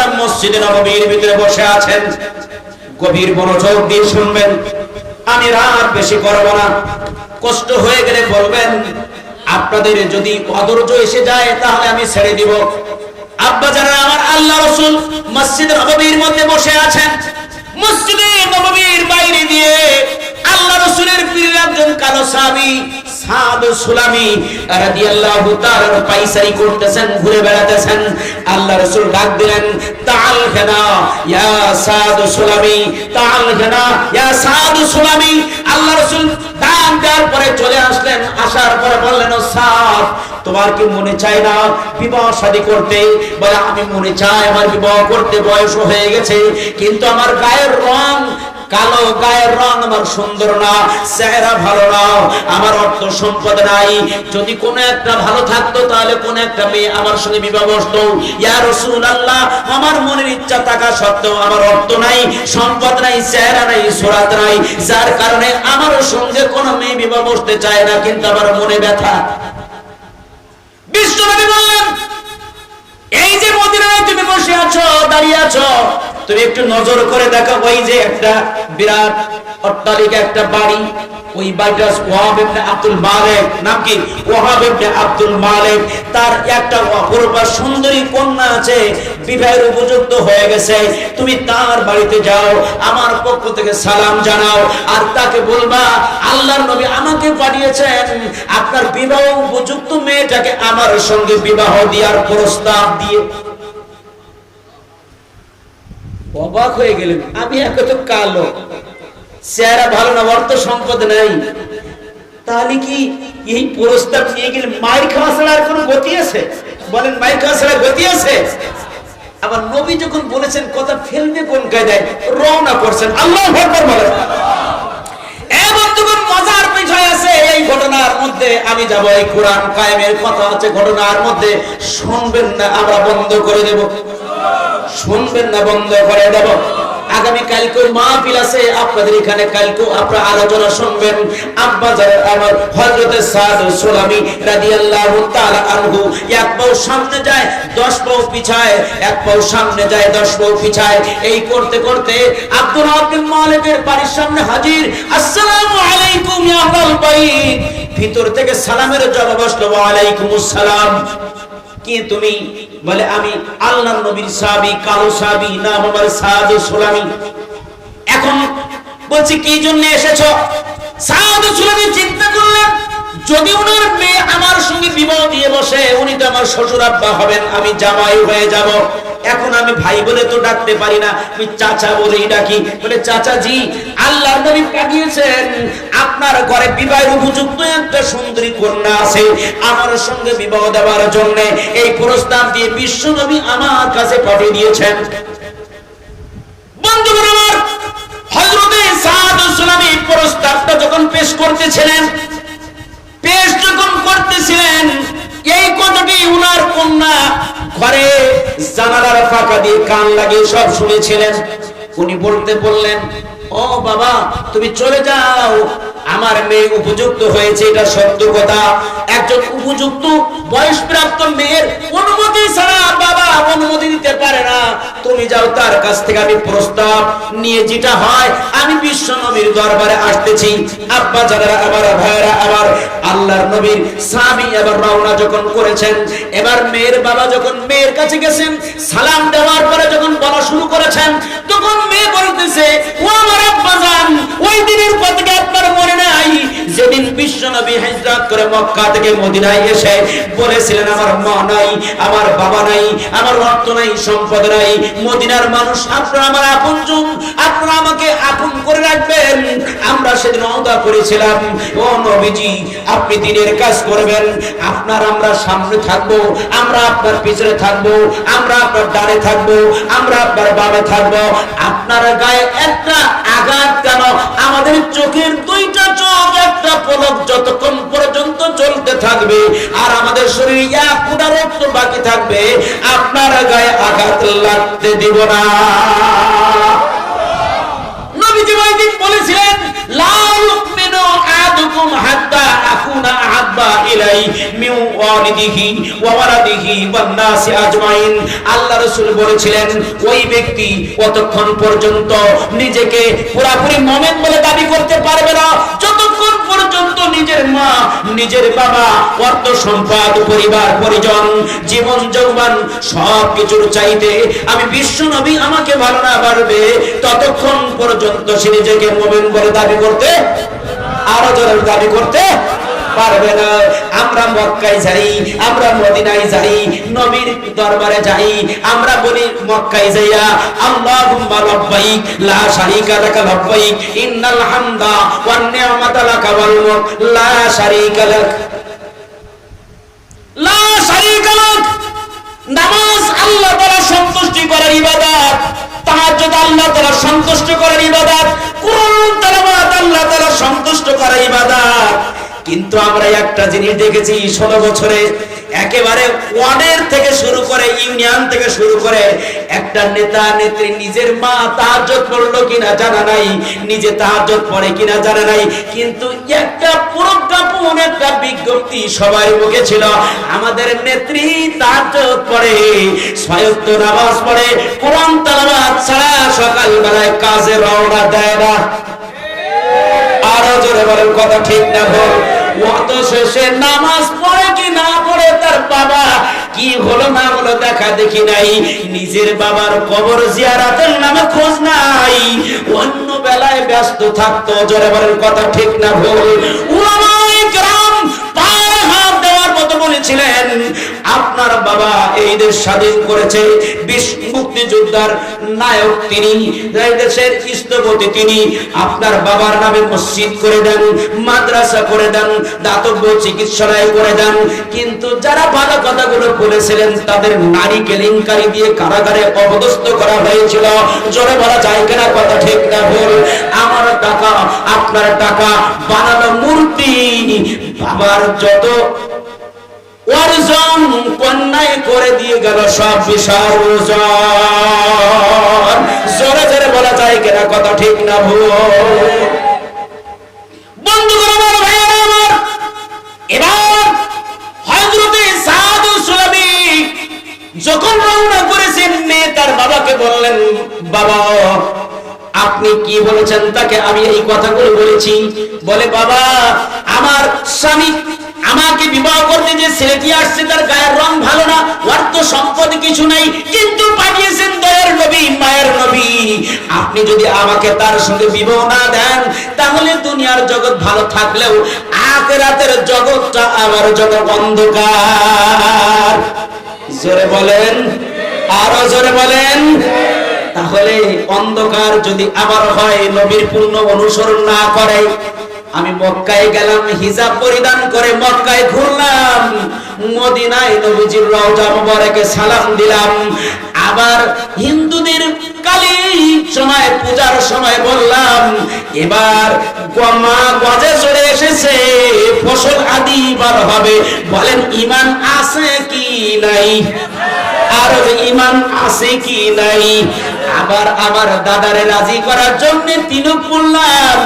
সাল্লাম মসজিদে নববীর ভিতরে বসে আছেন। গভীর মনোযোগ দিয়ে শুনবেন, আমি রাত বেশি করব না, কষ্ট হয়ে গেলে বলবেন। আপনাদের যদি অধৈর্য এসে যায় তাহলে আমি ছেড়ে দিব। আব্বা জানেন, আমার আল্লাহ রাসূল মসজিদে নববীর মধ্যে বসে আছেন। মসজিদে নববীর বাইরে দিয়ে আল্লাহ রাসূলের প্রিয় একজন কালো সাহাবী সাদ সুলামি রাদিয়াল্লাহু তাআলা পাইসারি করতেছেন, ঘুরে বেড়াতেছেন। আল্লাহ রাসূল ডাক দিলেন, তাআল হেনা ইয়া সাদ সুলামি, তাআল হেনা ইয়া সাদ সুলামি। আল্লাহ রাসূল ডাক দেওয়ার পরে চলে আসলেন। আসার পরে বললেন, ও সাদ, তোমার কি মনে চায় না বিবাহ শাদী করতে? বলে, আমি মনে চাই, আমার বিবাহ করতে বয়স হয়ে গেছে, কিন্তু আমার গায়ের রং কালো, গায়ের রং আমার সুন্দর না, চেহারা ভালো না, আমার অর্থ সম্পদ নাই। যদি কোনো একটা ভালো থাকতো তাহলে কোন একটা মেয়ে আমার সঙ্গে বিবাহ বসতো। ইয়া রাসূলুল্লাহ, আমার মনের ইচ্ছা থাকা সত্ত্বেও আমার অর্থ নাই, সম্পদ নাই, চেহারা নাই, সুরাত নাই, যার কারণে আমার সঙ্গে কোনো মেয়ে বিবাহ বসতে চায় না, কিন্তু আমার মনে ব্যথা। বিশ্বনবী বললেন, এই যে মদিনায় তুমি বসে আছো, দাঁড়িয়ে আছো, তুমি একটু নজর করে দেখো, ওই যে একটা বিরাট অট্টালিকা, একটা বাড়ি, ওই বাড়িটা ওয়াহাব ইবনে আব্দুল মালিক, নাম কি? ওয়াহাব ইবনে আব্দুল মালিক। তার একটা অপূর্বা সুন্দরী কন্যা আছে, বিবাহের উপযুক্ত হয়ে গেছে। তুমি তার বাড়িতে যাও, আমার পক্ষ থেকে সালাম জানাও, আর তাকে বলবা আল্লাহর নবী আমাকে পাঠিয়েছেন আপনার বিবাহ উপযুক্ত মেয়েটাকে আমার সঙ্গে বিবাহ দেওয়ার প্রস্তাব দিয়ে। অবাক হয়ে গেলেন, আমি এত কালো, চেহারা ভালো না, অর্থ সম্পদ নাই, তাহলে কি এই প্রস্তাব নিয়ে গেলে মায়ের খাওয়া ছাড়া আর কোনো গতি আছে? বলেন, মায়ের খাওয়া ছাড়া গতি আছে? আবার নবী যখন বলেছেন কথা ফেলবে কোন কায়দায়, রওনা করছেন। আল্লাহু আকবার বলেন। এবং যখন মজার বিষয় আছে এই ঘটনার মধ্যে, আমি যাব, এই কোরআন কায়েমের কথা আছে ঘটনার মধ্যে, শুনবেন না আমরা বন্ধ করে দেব, শুনবেন না বন্ধ করে দেব। আগামী কালকে মাহফিল আছে আপনাদের এখানে, কালকে আপনারা আলোচনা শুনবেন। আব্বা যারা আমার হযরতে সাদ সুলামি রাদিয়াল্লাহু তাআলা আনহু এক পাও সামনে যায় 10 পাও পিছায়, এক পাও সামনে যায় 10 পাও পিছায়, এই করতে করতে আব্দুল রাব্বিল মালিকের বাড়ির সামনে হাজির। আসসালামু আলাইকুম ইয়া আহলাল বাইত। ভিতর থেকে সালামের জবাব আসলো, ওয়া আলাইকুমুস সালাম। কি তুমি? বলে, আমি আল্লাহর নবীর সাহাবী, কালো সাহাবী, নাম আমার সাদ সুলামি। এখন বলছি কি জন্য এসেছো? সাদ সুলামি চিন্তা করলেন, যদি উনার মেয়ে আমার সঙ্গে বিবাহ দিয়ে বসে, উনি তো আমার শ্বশুর আব্বা হবেন, আমি জামাই হয়ে যাব। এখন আমি ভাই বলে তো ডাকতে পারি না, আমি চাচা বলেই ডাকি। বলে, চাচা জি, আল্লাহর নবী পাঠিয়েছেন আপনার ঘরে বিবাহের উপযুক্ত একটা সুন্দরী কন্যা আছে, আমার সঙ্গে বিবাহ দেওয়ার জন্য এই প্রস্তাব দিয়ে বিশ্ব নবী আমার কাছে পাঠিয়ে দিয়েছেন। বন্ধুগণ আমার, হযরতে সাদ সুলামি প্রস্তাবটা যখন পেশ করতেছিলেন, এই কথাটি উনার কন্যা ঘরে জানালার ফাঁকা দিয়ে কান লাগিয়ে সব শুনেছিলেন। উনি বললেন, ও বাবা, তুমি চলে যাও, আমার মেয়ে উপযুক্ত হয়েছে, এটা সত্য কথা। একজন উপযুক্ত বয়সপ্রাপ্ত মেয়ের অনুমতি ছাড়া বাবা অনুমতি দিতে পারে না। তুমি যাও, তার কাছ থেকে আমি প্রস্তাব নিয়ে যেটা হয় আমি বিশ্ব নবীর দরবারে আসতেছি। আব্বা যারা আবার ভাইরা আবার আল্লাহর নবীর সাহাবী এবার রওনা যখন করেছেন, এবার মেয়ের বাবা যখন মেয়ের কাছে গেছেন, সালাম দেওয়ার পরে যখন বলা শুরু করেছেন, তখন মেয়ে বলতেছে, ও আমার আব্বা জান, ওই দিনের কথা আপনার মনে নাই যেদিন বিশ্ব নবী হিজরত করে মক্কা থেকে মদিনায় এসে বলেছিলেন, আমার মা নাই, আমার বাবা নাই, আমার অর্থ নাই, সম্পদ নাই, মদিনার মানুষ আপনারা আমার আপনজন, আপনারা আমাকে আপন করে রাখবেন। আমরা সেদিন ওয়াদা করেছিলাম, ও নবীজি আপনি দিনের কাজ করবেন, আমরা সামনে থাকবো, আমরা আপনার পিছনে থাকবো, আমরা আপনার ডানে থাকবো, আমরা আপনার বামে থাকবো। আপনার গায়ে একটা আঘাত কেন? আমাদের চোখের দুইটা চোখ একটা পলক যতক্ষণ পর্যন্ত চলতে থাকবে আর আমাদের শরীরে এক ফোঁটা রক্ত বাকি থাকবে, আপনার গায়ে আঘাত লাগতে দিব না। নবীজি ওই দিন বলেছিলেন, লা ইউমিনু আহাদুকুম হাত্তা আকুনা আহাব্বা ইলাইহি নাই মিউ ওয়ালিদিহি ওয়া ওয়ালাদিহি ওয়ান নাসি আজমাইন। আল্লাহ রাসূল বলেছিলেন ওই ব্যক্তি কতক্ষণ পর্যন্ত নিজেকে পুরোপুরি মুমিন বলে দাবি করতে পারবে না যতক্ষণ পর্যন্ত নিজের মা, নিজের বাবা, অর্থ সম্পদ, পরিবার পরিজন, জীবন যৌবন সবকিছুর চাইতে আমি বিশ্ব নবী আমাকে ভালো না পারবে ততক্ষণ পর্যন্ত সে নিজেকে মুমিন বলে দাবি করতে, আরো জোরে দাবি করতে পারবে না। আমরা মক্কায় যাই, আমরা মদিনায় যাই, নবীর দরবারে যাই, আমরা বলি মক্কায় যাইয়া আল্লাহুম্মা লাব্বাইক লা শারীকা লাকা লাব্বাইক ইন্নাল হামদা ওয়ান নি'মাতা লাকা ওয়াল মুলক লা শারীকা লাক, লা শারীকা লাক। নামাজ আল্লাহ তাআলা সন্তুষ্টি করার ইবাদত, তাহাজ্জুদ আল্লাহ তাআলা সন্তুষ্ট করার ইবাদত, কুরআন তেলাওয়াত আল্লাহ তাআলা সন্তুষ্ট করার ইবাদত। কিন্তু আমরা একটা জিনিস দেখেছি 16 বছরে একেবারে ওয়ার্ডের থেকে শুরু করে ইউনিয়ন থেকে শুরু করে একটা নেতা নেত্রী নিজের মা তাহাজ্জুদ পড়লো কিনা জানা নাই, নিজে তাহাজ্জুদ পড়ে কিনা জানা নাই, কিন্তু একটা প্রজ্ঞাপন একটা বিজ্ঞপ্তি সবার মুখে ছিল আমাদের নেত্রী তাহাজ্জুদ পড়ে, 6 ওয়াক্ত নামাজ পড়ে, কোরআন তেলাওয়াত ছাড়া সকাল বেলায় কাজে রওনা দেয় না। আরো জোরে বলেন কথা ঠিক না ভুল? ওয়াক্ত শেষে নামাজ পড়ে কি না পড়ে তার বাবা কি হলো না হলো দেখা দেখি নাই, নিজের বাবার কবর জিয়ারতের নামে খোঁজ নাই, অন্য বেলায় ব্যস্ত থাকতো। জোরে বলেন কথা ঠিক না ভুল? উলামায়ে কেরাম পায়ে হাত দেওয়ার মতো বলেছিলেন আপনার বাবা এই দেশ স্বাধীন করেছে, বিশ্ব মুক্তিযোদ্ধার নায়ক তিনি, এই দেশের স্থপতি তিনি, আপনার বাবার নামে মসজিদ করে দেন, মাদ্রাসা করে দেন, দাতব্য চিকিৎসালয় করে দেন। কিন্তু যারা ভালো কথাগুলো বলেছিলেন তাদের নারী কেলেঙ্কারি দিয়ে কারাগারে অপদস্থ করা হয়েছিল। জোরে বলা যায় কিনা কথা ঠিক না ভুল? আমার টাকা আপনার টাকা বানানো মূর্তি বাবার যত অর্জন কন্যায় করে দিয়ে গেল সব বিশাল ওজন। জোরে জোরে বলা যায় কিনা কথা ঠিক না ভুল? বন্ধুগণ আমার, ভাইয়েরা আমার, এবার হযরতে সাদ সুলামি যখন রওনা করেছেন মেয়ে তার বাবাকে বললেন বাবা আপনি কি বলেছেন তাকে? আমি এই কথাগুলো বলেছি। বলে বাবা আমার স্বামী আমাকে বিবাহ করতে যে ছেলেটি আসছে তার গায়ের রং ভালো না, অর্থ সম্পদ কিছু নাই, কিন্তু পাঠিয়েছেন দয়ার নবী মায়ের নবী, আপনি যদি আমাকে তার সঙ্গে বিবাহ না দেন তাহলে দুনিয়ার জগৎ ভালো থাকলেও আখিরাতের জগৎটা আমার জন্য অন্ধকার। জোরে বলেন, আরো জোরে বলেন। তাহলে অন্ধকার যদি আমার হয়, নবীর পূর্ণ অনুসরণ না করে, আমি মক্কায় গেলাম হিজাব পরিধান করে মক্কায় ঘুরলাম, মদিনায় নবীজির রওজা মুবারকে সালাম দিলাম, আবার হিন্দুদের কালী সময় পূজার সময় বললাম এবার মা গজে চলে এসেছে, ফসল আদি বার হবে, বলেন ঈমান আছে কি নাই? আর ঈমান আছে কি নাই? আবার আমার দাদারে রাজি করার জন্য তিলক পড়লাম,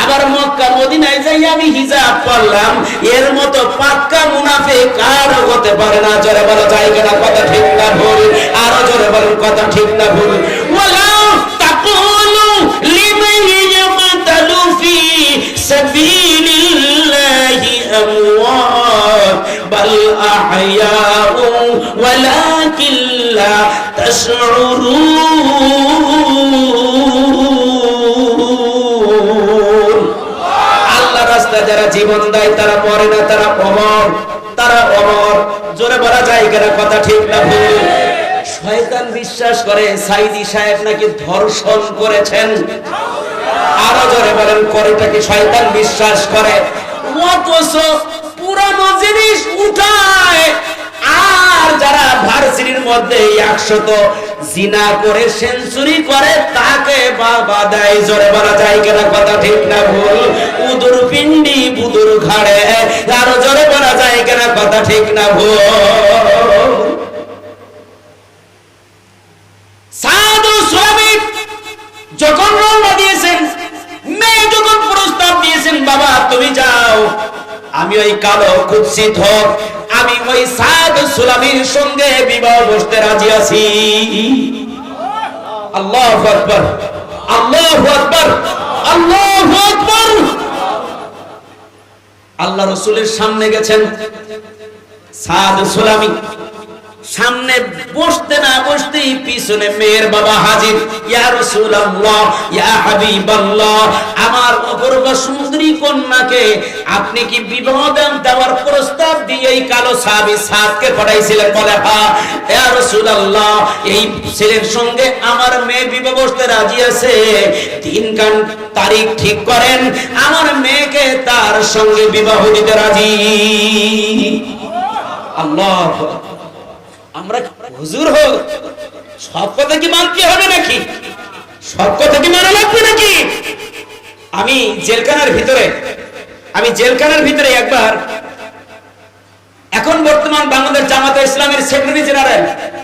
আবার মক্কা মদিনায় যাই আমি হিজাব পড়লাম, এর মতো পাক্কা মুনাফিক আর হতে পারে না। জোরে বলা যায় কিনা কথা ঠিক না ভুল? আরো জোরে বলেন কথা ঠিক না ভুল? ওয়ালা তাকুলু লিমান ইয়াকতালু ফি সাবিলিল্লাহি আমওয়াত বাল আহইয়াউ ওয়ালাকিন লা তাশউরুন। আল্লাহ রাস্তায় যারা জীবন দেয় তারা মরে না, তারা অমর, তারা অমর। জোরে বলা যায় কিনা কথা ঠিক না ভুল? শয়তান বিশ্বাস করে সাইদি সাহেব নাকি ধর্ষণ করেছেন। আরো জোরে বলেন, করেটা কি শয়তান বিশ্বাস করে? অথচ পুরানো জিনিস উঠায়, আর যারা ভার্সিটির মধ্যে 100 জিনা করে সেঞ্চুরি করে তাকে বাবা দেয়। জোরে বলা যায় কিনা কথা ঠিক না ভুল? উদুর পিন্ডি বুদুর ঘাড়ে, আরো জোরে বলা যায় কিনা কথা ঠিক না ভুল? সাধু শ্রমিক যখন রওনা দিয়েছেন, মেয়ে যখন প্রস্তাব দিয়েছেন বাবা তুমি যাও আমি ওই কালো কুৎসিত হোক, আমি ওই সাদ সুলামির সঙ্গে বিবাহ বসতে রাজি আছি। আল্লাহু আকবার, আল্লাহু আকবার, আল্লাহু আকবার। আল্লাহ রাসূলের সামনে গেছেন সাদ সুলামি, সামনে বসতে না বসতেই পিছনে মেয়ের বাবা হাজির। ইয়া রাসূলুল্লাহ, ইয়া হাবিবাল্লাহ, আমার অপূর্ব সুন্দরী কন্যাকে আপনি কি বিবাহ দেওয়ার প্রস্তাব দিয়ে এই কালো সাহাবী সাদকে পাঠাইছিলেন? বলে হ্যাঁ। ইয়া রাসূলুল্লাহ, এই ছেলের সঙ্গে আমার মেয়ে বিবাহ বসতে রাজি আছে, দিনকান তারিখ ঠিক করেন, আমার মেয়েকে তার সঙ্গে বিবাহ দিতে রাজি। আল্লাহ, আমরা হুজুর হোক, সব কথা কি মানতে হবে নাকি? সব কথা কি মানা লাগবে নাকি? আমি জেলখানার ভিতরে একবার, এখন বর্তমান বাংলাদেশ জামাতে ইসলামের সেক্রেটারি জেনারেল,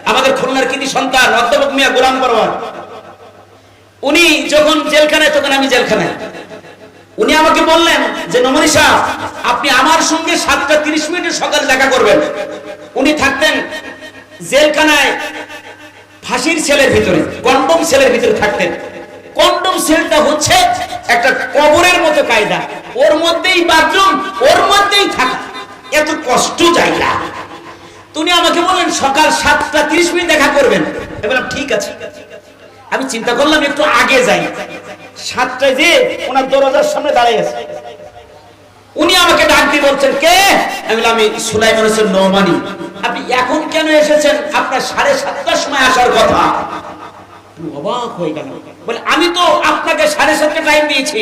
আমাদের খুলনার কৃতি সন্তান অধ্যাপক মিয়া গোলাম পরওয়ার, উনি যখন জেলখানায়, তখন আমি জেলখানায়, উনি আমাকে বললেন যে নমনি সাহেব, আপনি আমার সঙ্গে 7:30 সকালে দেখা করবেন। উনি থাকতেন জেলখানায় ফাঁসির সেলের ভিতরে, কন্ডম সেলের ভিতরে থাকতেন। কন্ডম সেলটা হচ্ছে একটা কবরের মতো কায়দা, ওর মধ্যেই বাথরুম, ওর মধ্যেই থাকা, এত কষ্ট জায়গা। তুমি আমাকে বললেন সকাল 7:30 দেখা করবেন। আমি বললাম ঠিক আছে। আমি চিন্তা করলাম একটু আগে যাই। 7টায় যে ওনার দরজার সামনে দাঁড়িয়ে আছে, উনি আমাকে ডাক দিয়ে বলছেন কে? আমি বললাম আমি সুলাইমান হোসেন নোমানী। আপনি এখন কেন এসেছেন? আপনার 7:30টার সময় আসার কথা। অবাক হয়ে গেল, বলে আমি তো আপনাকে 7:30 টাইম দিয়েছি,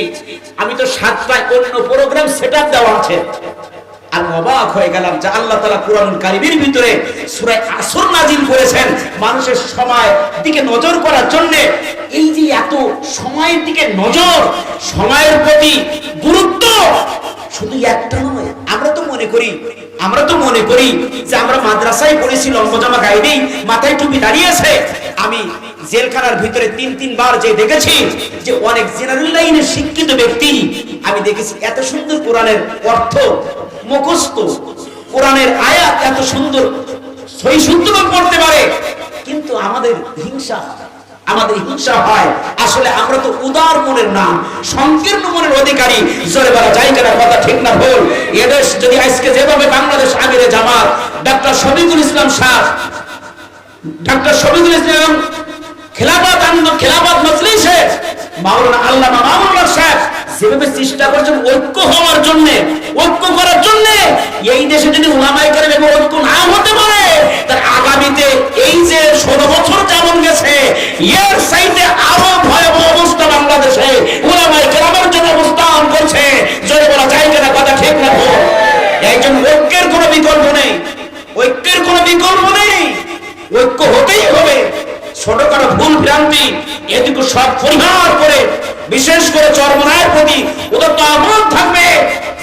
আমি তো 7টায় অন্য প্রোগ্রাম সেটআপ দেওয়া আছে। আমি অবাক হয়ে গেলাম যে আল্লাহ তাআলা কুরআনুল কারীমের ভিতরে সূরা আসর নাজিল করেছেন মানুষের সময় দিকে নজর করার জন্য। এই যে এত সময়ের দিকে নজর, সময়ের প্রতি গুরুত্ব, শুধু একটা নয়। আমরা তো মনে করি যে আমরা মাদ্রাসায় পড়েছি, লম্বা গায়ে নেই, মাথায় টুপি দাঁড়িয়ে আছে। আমি জেলখানার ভিতরে 3-3 বার যে দেখেছি যে অনেক জেনারেল লাইনের শিক্ষিত ব্যক্তি আমি দেখেছি এত সুন্দর কোরআনের অর্থ মুখস্থ, কোরআনের আয়াত এত সুন্দর সহি শুদ্ধভাবে পড়তে পারে, কিন্তু আমাদের হিংসা হয়। আসলে আমরা তো উদার মনের না, সংকীর্ণ মনের অধিকারী। জোরে বলা যায় কিনা কথা, ঠিক না ভুল? এদেশ যদি আজকে যেভাবে বাংলাদেশ আমিরে জামাত ডক্টর শফিকুল ইসলাম সাহেব, ডক্টর শফিকুল ইসলাম খেলাফত মজলিসে মাওলানা আল্লামা মামুনুল্লাহ সাহেব যেভাবে চেষ্টা করছেন ঐক্য হওয়ার জন্য, ঐক্য করার জন্য, এই দেশে যদি উলামায়ে কেরাম এবং ঐক্য না হতে পারে, তার আগামীতে এই যে 16 বছর যেমন গেছে, এর চাইতে আরো ভয়াবহ অবস্থা বাংলাদেশে উলামায়ে কেরামের জন্য অবস্থান করছে। জোরে বলা যায় কিনা কথা, ঠিক না ভুল? একজন ঐক্যের কোনো বিকল্প নেই, ঐক্যের কোনো বিকল্প নেই, ঐক্য হতেই হবে। ছোটখাটো ভুল ভ্রান্তি এদিকে সব পরিহার করে, বিশেষ করে চরমনায়ের প্রতি ওদের তো আমল থাকবে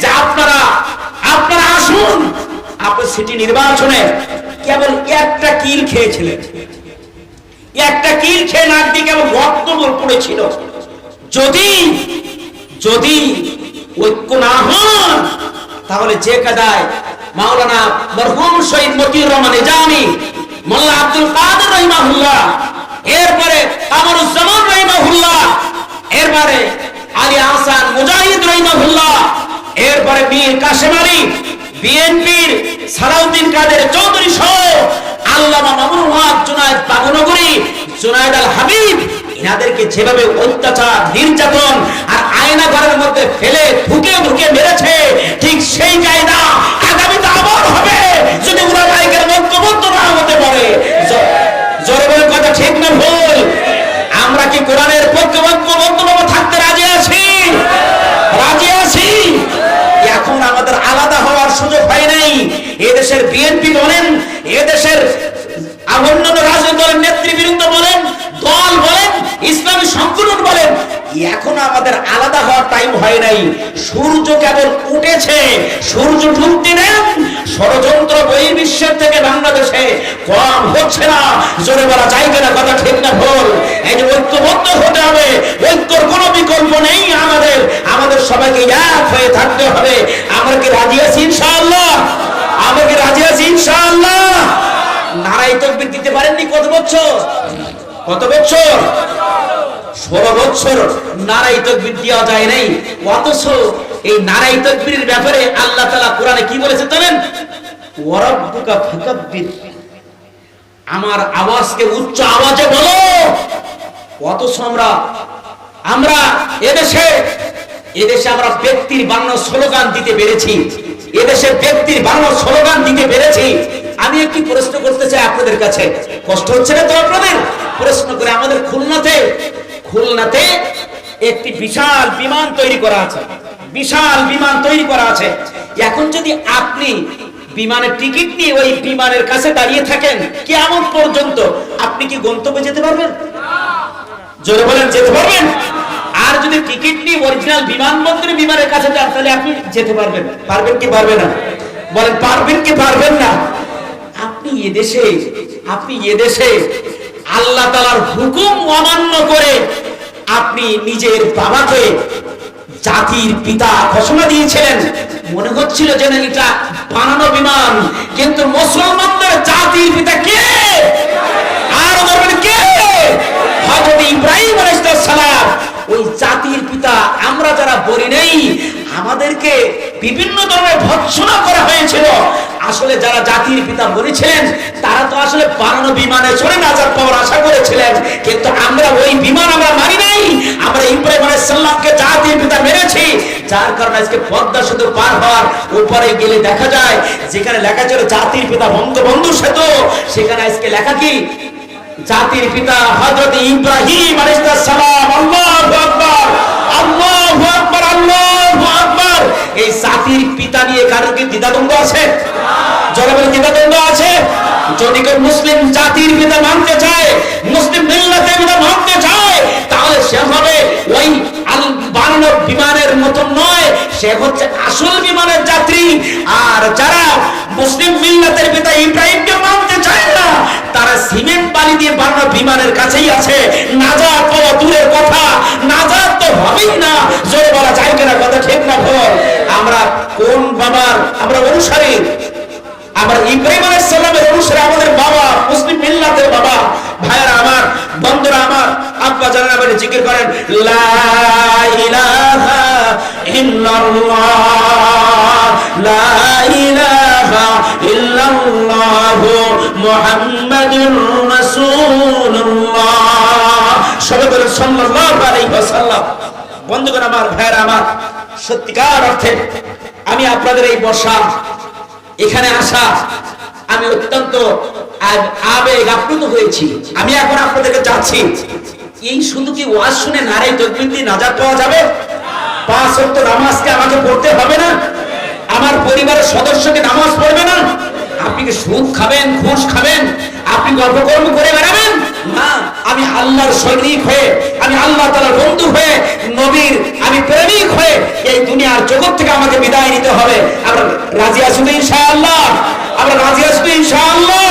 যে আপনারা আসুন। আপনার সিটি নির্বাচনে কেবল একটা কিল খেয়েছিলেন, একটা কিল খেয়ে নাক দিয়ে কেবল রক্ত পড়েছিল। যদি ঐক্য না হন, তাহলে যে কাদায় মাওলানা মরহুম শহীদ মতিউর রহমান নিজামী, মোল্লা আব্দুল কাদের রাহিমাহুল্লাহ, এরপরে কামরুজ্জামান রাহিমাহুল্লাহ, এরপরে আলী আহসান মুজাহিদ রাহিমাহুল্লাহ, এরপরে মীর কাসেম আলী, বিএনপির সালাউদ্দিন কাদের চৌধুরী সহ আল্লামা মামুনুল হক, জুনায়েদ বাবুনগরী, জুনায়েদ আল হাবিব, এনাদেরকে যেভাবে অত্যাচার, নির্যাতন আর আয়না ঘরের মধ্যে ফেলে ধুকে মেরেছে, ঠিক সেই কায়দা আগামীতে আবার হবে যদি উলামায়ে কেরাম ঐক্যবদ্ধ না হতে পারে। জোরে বলে কথা, ঠিক না ভুল? আমরা কি কোরআনের পক্ষে ঐক্যবদ্ধভাবে থাকতে রাজি আছি? এখন আমাদের আলাদা হওয়ার সুযোগ হয় নাই। এদেশের বিএনপি বলেন, এদেশের অন্যান্য রাজনৈতিক দলের নেতৃবৃন্দ বলেন, দল বলেন, ইসলামী সংগঠন বলেন, এখন আমাদের আলাদা হওয়ার টাইম হয় নাই। সূর্য কেবল উঠেছে, সূর্য ঢুকতে দেন, ষড়যন্ত্র বহির্বিশ্বের থেকে বাংলাদেশে কম হচ্ছে না। জোরে বলা যায় কিনা কথা, ঠিক না ভুল? এই যে ঐক্যবদ্ধ হতে হবে, ঐক্যর কোনো বিকল্প নেই। আমাদের সবাইকে এক হয়ে থাকতে হবে। আমরা কি রাজি আছি? তাকবীর দিতে পারেননি কত বছর? কত বছর? 16 বছর নারায়ে তাকবীর দেওয়া যায় নাই। অথচ এই নারায়ে তাকবীরের ব্যাপারে আল্লাহ তাআলা কোরআনে কি বলেছে জানেন? ওয়া রাব্বুকা ফাকাব্বির, আমার আওয়াজকে উচ্চ আওয়াজে বলো। অথচ আমরা এদেশে আমরা ব্যক্তির বানানো স্লোগান দিতে পেরেছি, এদেশে ব্যক্তির বানানো স্লোগান দিতে পেরেছি। আমি একটি প্রশ্ন করতে চাই আপনাদের কাছে, কষ্ট হচ্ছে না তো আপনাদের? প্রশ্ন করে, আমাদের খুলনাতে একটি বিশাল বিমান তৈরি করা আছে, বিশাল বিমান তৈরি করা আছে। এখন যদি আপনি বিমানের টিকিট নিয়ে ওই বিমানের কাছে দাঁড়িয়ে থাকেন কিয়ামত পর্যন্ত, আপনি কি গন্তব্যে যেতে পারবেন? জোরে বলেন, যেতে পারবেন? আর যদি টিকিট নিয়ে অরিজিনাল বিমানবন্দরে বিমানের কাছে যান, তাহলে আপনি যেতে পারবেন? পারবেন কি পারবেন না? বলেন, পারবেন কি পারবেন না? আপনি এদেশে আল্লাহ তাআলার হুকুম অমান্য করে আপনি নিজের বাবাকে জাতির পিতা ঘোষণা দিয়েছিলেন। মনে হচ্ছিল যেন এটা বানানো বিমান, কিন্তু মুসলমানদের জাতির পিতা কে? আর বলবেন কে? হযরত ইব্রাহিম আলাইহিস সালাম, ওই জাতির পিতা। আমরা যারা বলি নেই, আমাদেরকে বিভিন্ন ধরনের ভৎসনা করা হয়েছিল। আসলে যারা জাতির পিতা বলেছিলেন, তারা তো আসলে বানানো বিমানে চড়ে নাজাত পাওয়ার আশা করেছিলেন, কিন্তু আমরা ওই বিমান আমরা মানি নাই। আমরা ইব্রাহিম আলাইহিস সালামকে জাতির পিতা মেনেছি, যার কারণে আজকে পদ্মা সেতু পার হওয়ার উপরে গেলে দেখা যায় যেখানে লেখা ছিল জাতির পিতা বঙ্গবন্ধু সেতু, সেখানে আজকে লেখা কি? জাতির পিতা হযরত ইব্রাহিম আলাইহিস সালাম। আল্লাহু আকবার, আল্লাহু আকবার, আল্লাহু আকবার। এই জাতির পিতা নিয়ে কারো কি দ্বিধাদ্বন্দ্ব আছে? যারা বলে দ্বিধাদ্বন্দ্ব আছে? যদি কেউ মুসলিম জাতির পিতা মানতে চায়, মুসলিম মিল্লাতের পিতা মানতে চায়, তাহলে সে হবে ওই বানানো বিমানের মতন নয়, সে হচ্ছে আসল বিমানের যাত্রী। আর যারা মুসলিম মিল্লাতের পিতা ইব্রাহিমকে মানতে চায় না, তারা সিমেন্ট বালি দিয়ে বানানো বিমানের কাছেই আছে। নাজাত পাওয়া দূরের কথা, নাজাত তো হবেই না। জোরে বলা যায় কিনা কথা, ঠিক না ভুল? আমরা কোন বাবার আমরা অনুসারী? আমরা ইব্রাহিম আলাইহিস সালামের অনুসারী। আমাদের বাবা মুসলিম মিল্লাতের বাবা। ভাইরা আমার, বন্ধুরা আমার, আব্বা জানেন, আপনি জিকির করেন লা ইলাহা ইল্লাল্লাহ, লা ইলাহা ইল্লাল্লাহ মুহাম্মাদুর রাসূলুল্লাহ। সবাই বলেন সাল্লাল্লাহু আলাইহি ওয়াসাল্লাম। বন্ধুগণ আমার, ভাইরা আমার, সত্যিকার অর্থে আমি আপনাদের এই বর্ষা এখানে আসা, আমি অত্যন্ত আবেগ আপ্লুত হয়েছি। আমি এখন আপনাদেরকে যাচ্ছি, এই শুধু কি ওয়াজ শুনে নারায়ে তাকবীর দিয়ে নাজাত পাওয়া যাবে? 5 ওয়াক্ত নামাজকে আমাকে পড়তে হবে না? আমার পরিবারের সদস্যকে নামাজ পড়বে না? আপনি কি সুদ খাবেন, ঘুষ খাবেন, আপনি গর্বকর্ম করে বেড়াবেন? না, আমি আল্লাহর সৈনিক হয়ে, আমি আল্লাহ তাআলার বন্ধু হয়ে, নবীর আমি প্রেমিক হয়ে এই দুনিয়ার জগৎ থেকে আমাকে বিদায় নিতে হবে। আমরা রাজি আছি তো ইনশাআল্লাহ? আমরা রাজি আছি তো ইনশাআল্লাহ?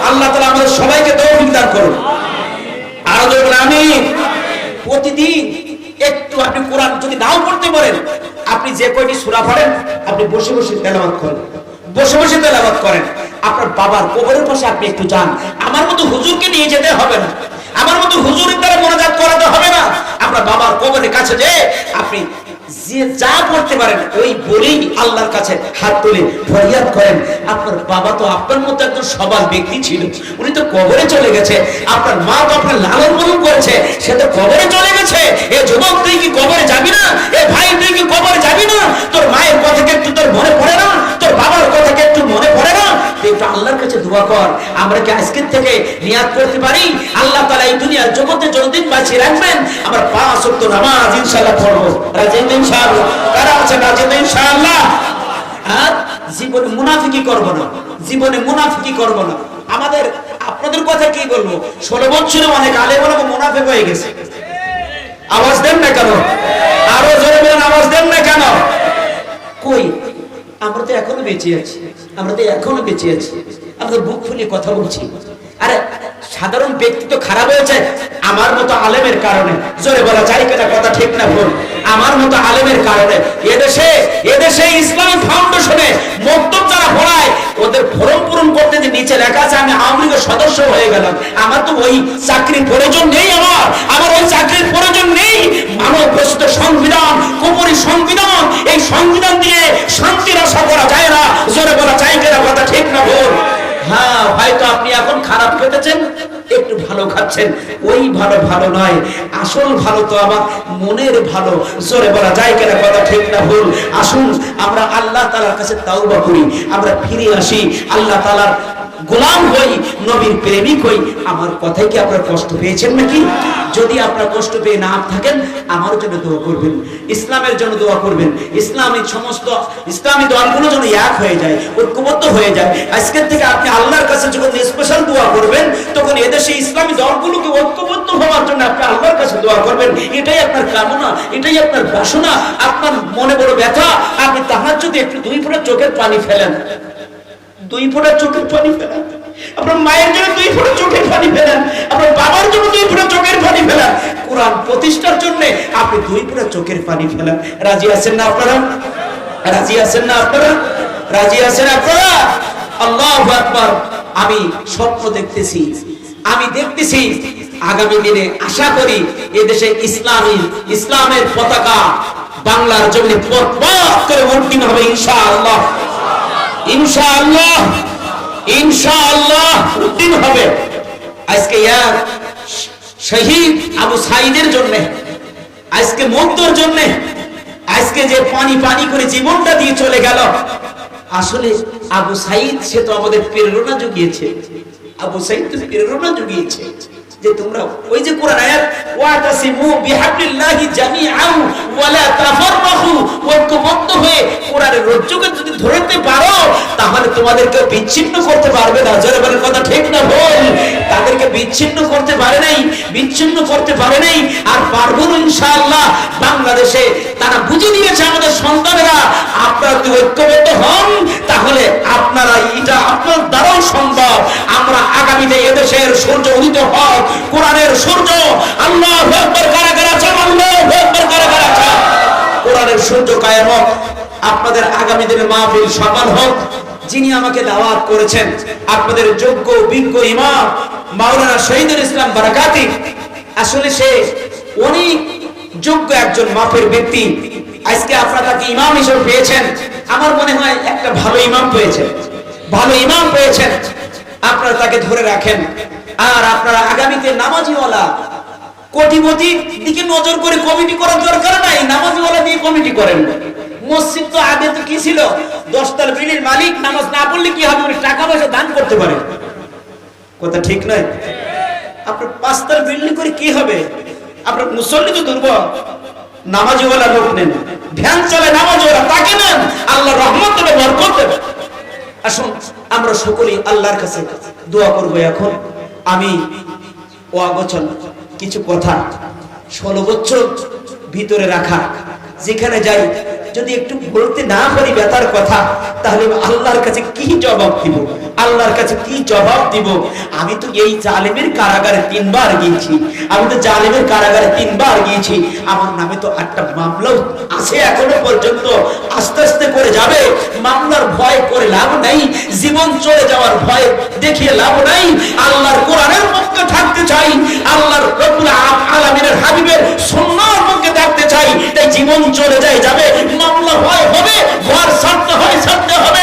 আল্লাহ তাআলা আমাদের সবাইকে তৌফিক দান করুন। আর বলুন আমিন। প্রতিদিন একটু আপনি কোরআন যদি নাও পড়তে পারেন, আপনি যে কয়টি সূরা পড়েন, আপনি বসে বসে তেলাওয়াত করেন, বসে বসে তেলাওয়াত করেন। আপনার বাবার কবরের পাশে আপনি একটু যান। আমার মতো হুজুরকে নিয়ে যেতে হবে না, আমার মতো হুজুরের দ্বারা মোনাজাত করাতে হবে না। আপনার বাবার কবরের কাছে যে আপনি যে যা পড়তে পারেন ওই বলেই আল্লাহর কাছে হাত তুলে ফরিয়াদ করেন। আপনার বাবা তো আপনার মতো একজন সবার ব্যক্তি ছিল, উনি তো কবরে চলে গেছে। আপনার মা তো আপনার লালন পালন করেছে, সে তো কবরে চলে গেছে। এ যুবক, তুই কি কবরে যাবি না? এ ভাই, তুই কি কবরে যাবি না? তোর মায়ের কথা কি একটু তোর মনে পড়ে না? তোর বাবার কথা কি একটু মনে পড়ে না? তুই একটু আল্লাহর কাছে দোয়া কর। আমরা কি আজকের থেকে নিয়াত করতে পারি, আল্লাহ তাআলা এই দুনিয়ার জগতে যতদিন বাঁচিয়ে রাখবেন, আমরা 5 ওয়াক্ত নামাজ ইনশাআল্লাহ পড়বো। রাজি ইনশাআল্লাহ? কারা আছে রাজি ইনশাআল্লাহ? আর জীবনে মুনাফিকি করব না, জীবনে মুনাফিকি করব না। আমাদের আপনাদের কথা কি বলবো, 16 বছরে অনেক আলেম ওলামা মুনাফিক হয়ে গেছে। আওয়াজ দেন না কেন? আরো জোরে বলেন, আওয়াজ দেন না কেন? কই, আমরা তো এখনো বেঁচে আছি, আমরা তো এখনো বেঁচে আছি, আমরা বুক ফুলিয়ে কথা বলছি। আরে সাধারণ ব্যক্তি তো খারাপ হয়েছে আমার মতো আলেমের কারণে। জোরে বলা যায় কিনা কথা, ঠিক না ভুল? আমার মতো আলেমের কারণে এদেশে ইসলামিক ফাউন্ডেশনে মক্তব যারা পড়ায়, ওদের ফর্ম পূরণ করতে যে নিচে লেখা আছে আমি আওয়ামী লীগের সদস্য গেলাম, আমার তো ওই চাকরির প্রয়োজন নেই, আমার ওই চাকরির প্রয়োজন নেই। মানবগ্রস্ত সংবিধান, কুপুরি সংবিধান, এই সংবিধান দিয়ে শান্তির আশা করা যায় না। জোরে বলা যায় কিনা কথা ঠিক না ভুল? হ্যাঁ, হয়তো আপনি এখন খারাপ খেতেছেন, একটু ভালো খাচ্ছেন, ওই ভালো ভালো নয়, আসল ভালো তো আমার মনের ভালো। জোরে বলা যায় কিনা কথা ঠিক না ভুল? আসুন আমরা আল্লাহ তাআলার কাছে তাওবা করি, আমরা ফিরে আসি, আল্লাহ তাআলার গোলাম হই, নবীর প্রেমিক হই। আমার কথায় কি আপনারা কষ্ট পেয়েছেন নাকি? যদি আপনারা কষ্ট পেয়ে না থাকেন, আমার জন্য দোয়া করবেন, ইসলামের জন্য দোয়া করবেন, ইসলামের সমস্ত ইসলামী দলগুলো যেন এক হয়ে যায়, ঐক্যবদ্ধ হয়ে যায়। আজকের থেকে আপনি আল্লাহর কাছে যখন স্পেশাল দোয়া করবেন, তখন এদেশে ইসলামী দলগুলোকে ঐক্যবদ্ধ হওয়ার জন্য আপনি আল্লাহর কাছে দোয়া করবেন। এটাই আপনার কামনা, এটাই আপনার বাসনা, আপনার মনে বড় ব্যথা। আপনি তাহাজ্জুদে একটু 2 ফোঁটা চোখের পানি ফেলেন, 2 ফোঁটা চোখের পানি ফেলেন, আপনার মায়ের জন্য 2 ফোঁটা চোখের পানি ফেলেন, আপনার বাবার জন্য 2 ফোঁটা চোখের পানি ফেলেন, কোরআন প্রতিষ্ঠার জন্য আপনি 2 ফোঁটা চোখের পানি ফেলেন। রাজি আছেন না আপনারা? রাজি আছেন না আপনারা? রাজি আছেন আপনারা? আল্লাহু আকবার। আমি স্বপ্ন দেখতেছি, আমি দেখতেছি আগামী দিনে আশা করি এদেশে ইসলামের পতাকা বাংলার জমিনে পথ করে উড্ডীন হবে ইনশাআল্লাহ, ইনশাআল্লাহ, ইনশাআল্লাহ উদ্দিন হবে। আজকে ইয়ার শহীদ আবু সাঈদের জন্য, আজকে মুক্তর জন্য, আজকে যে পানি পানি করে জীবনটা দিয়ে চলে গেল, আসলে আবু সাঈদ সে তো আমাদের প্রেরণা জুগিয়েছে, আবু সাঈদ তো প্রেরণা জুগিয়েছে যে তোমরা ওই যে কোরআন আয়াত ওয়াতাসিমু বিহাবলিল্লাহি জামিআন ওয়ালা তাফাররাকু, ঐক্যবদ্ধ হয়ে কোরআনের রজ্জুকে যদি ধরতে পারো তাহলে তোমাদেরকে বিচ্ছিন্ন করতে পারবে না। যারা বলেন কথা ঠিক না ভুল? তাদেরকে বিচ্ছিন্ন করতে পারে নাই, বিচ্ছিন্ন করতে পারে নাই, আর পারবো না ইনশাআল্লাহ। বাংলাদেশে তারা বুঝে নিয়েছে আমাদের সন্তানেরা, আপনারা যদি ঐক্যবদ্ধ হন তাহলে আপনারা এটা আপনার দ্বারাই সম্ভব। আমরা আগামীতে এদেশের সূর্য উদিত হোক, কোরআনের সূর্য, আল্লাহু আকবার কারা কারা চান, আল্লাহু আকবার কারা কারা চান, কোরআনের সূর্য কায়েম হোক, আপনাদের আগামী দিনের মাহফিল সফল হোক। যিনি আমাকে দাওয়াত করেছেন আপনাদের যোগ্য বিজ্ঞ ইমাম মাওলানা শহীদুল ইসলাম বারাকাতি, আসলে সে অনেক যোগ্য একজন মাপের ব্যক্তি। আজকে আপনারা তাকে ইমাম হিসেবে পেয়েছেন, আমার মনে হয় একটা ভালো ইমাম পেয়েছেন, ভালো ইমাম পেয়েছেন, আপনারা তাকে ধরে রাখেন। আর আপনারা আগামীতে নামাজিওয়ালা কোটিপতি দিকে নজর করে কমিটি করার দরকার নাই, নামাজিওয়ালা দিয়ে কমিটি করেন। মসজিদ তো আগে তো কি ছিল, 10 তলা বিল্ডিং মালিক নামাজ না পড়লে কি হবে, উনি টাকা পয়সা দান করতে পারে, কথা ঠিক নয়? আপনার 5 তলা বিল্ডিং করে কি হবে, আপনার মুসল্লি তো দুর্বল, নামাজিওয়ালা লোক নেন, ভ্যান চলে নামাজিওয়ালা তাকে নেন, আল্লাহ রহমত দেবে, বরকত দেবে। আসুন আমরা সকলেই আল্লাহর কাছে দোয়া করব। এখন আমি অগোচর কিছু কথা 16 বছর ভিতরে রাখা, যেখানে যাই যদি একটু বলতে না পারি ব্যথার কথা, তাহলে আল্লাহর কাছে কি জবাব দিব, আল্লাহর কাছে কি জবাব দিব? আমি তো এই জালেমের কারাগারে 3 বার গিয়েছি, আমি তো জালেমের কারাগারে 3 বার গিয়েছি, আমার নামে তো একটা মামলাও আছে এখনো পর্যন্ত, আস্তে আস্তে করে যাবে। মামলার ভয় করে লাভ নাই, জীবন চলে যাওয়ার ভয় দেখিয়ে লাভ নাই। আল্লাহর কোরআনের পক্ষে থাকতে চাই, আল্লাহর রব্বুল আলামিনের হাবিবের সুন্নাহর পক্ষে থাকতে চাই, তাই জীবন চলে যায় যাবে, মামলা হয় হবে, ঘর ছাড়তে হয় ছাড়তে হবে,